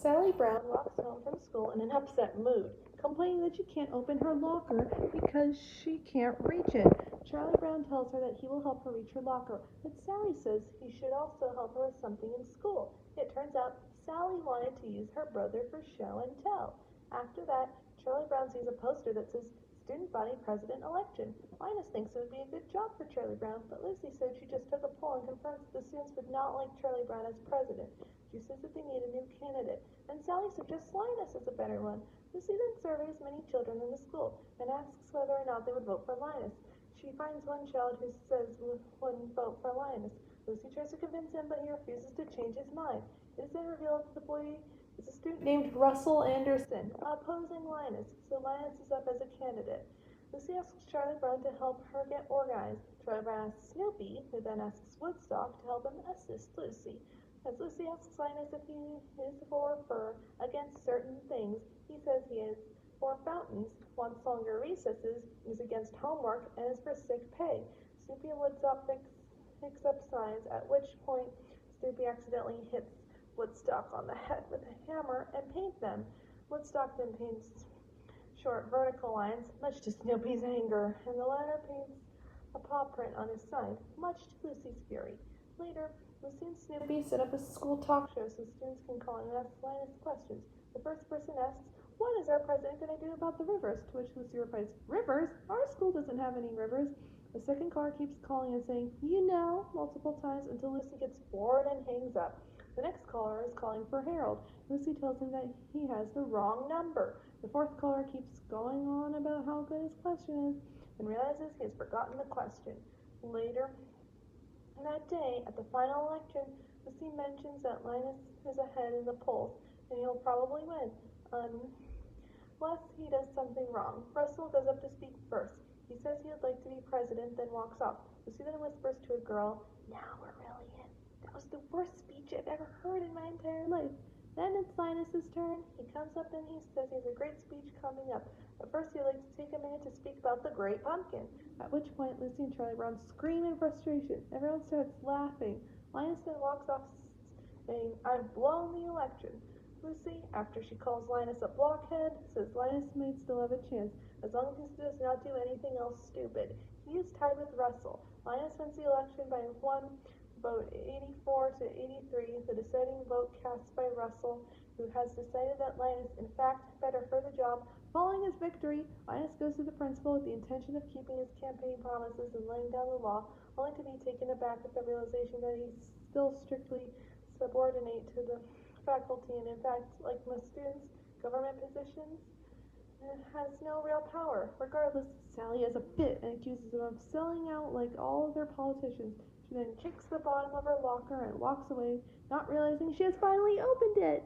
Sally Brown walks home from school in an upset mood, complaining that she can't open her locker because she can't reach it. Charlie Brown tells her that he will help her reach her locker, but Sally says he should also help her with something in school. It turns out Sally wanted to use her brother for show and tell. After that, Charlie Brown sees a poster that says Student Body President Election. Linus thinks it would be a good job for Charlie Brown, but Lucy said she just took a poll and confirms that the students would not like Charlie Brown as president. She says that they need a new candidate, and Sally suggests Linus as a better one. Lucy then surveys many children in the school and asks whether or not they would vote for Linus. She finds one child who says wouldn't vote for Linus. Lucy tries to convince him, but he refuses to change his mind. It is then revealed that the boy is a student named Russell Anderson, opposing Linus, so Linus is up as a candidate. Lucy asks Charlie Brown to help her get organized. Charlie Brown asks Snoopy, who then asks Woodstock to help him assist Lucy. As Lucy asks Linus if he is for or against certain things, he says he is for fountains, wants longer recesses, is against homework, and is for sick pay. Snoopy and Woodstock picks up signs, at which point Snoopy accidentally hits Woodstock on the head with a hammer and paints them. Woodstock then paints short vertical lines, much to Snoopy's anger, and the latter paints a paw print on his side, much to Lucy's fury. Later, Lucy and Snoopy set up a school talk show so students can call and ask Linus questions. The first person asks, "What is our president going to do about the rivers?" To which Lucy replies, "Rivers? Our school doesn't have any rivers." The second caller keeps calling and saying, "You know," multiple times until Lucy gets bored and hangs up. The next caller is calling for Harold. Lucy tells him that he has the wrong number. The fourth caller keeps going on about how good his question is and realizes he has forgotten the question. Later that day, at the final election, Lucy mentions that Linus is ahead in the polls and he'll probably win, unless he does something wrong. Russell goes up to speak first. He says he would like to be president, then walks off. Lucy then whispers to a girl, "Now we're really in. That was the worst speech I've ever heard in my entire life." Then it's Linus's turn. He comes up and he says he has a great speech coming up. But first he'd like to take a minute to speak about the Great Pumpkin. At which point Lucy and Charlie Brown scream in frustration. Everyone starts laughing. Linus then walks off saying, "I've blown the election." Lucy, after she calls Linus a blockhead, says Linus may still have a chance, as long as he does not do anything else stupid. He is tied with Russell. Linus wins the election by one vote 84 to 83, the deciding vote cast by Russell, who has decided that Linus, in fact, better for the job. Following his victory, Linus goes to the principal with the intention of keeping his campaign promises and laying down the law, only to be taken aback at the realization that he's still strictly subordinate to the faculty, and in fact, like most students, government positions, has no real power. Regardless, Sally has a fit and accuses him of selling out like all other politicians. She then kicks the bottom of her locker and walks away, not realizing she has finally opened it.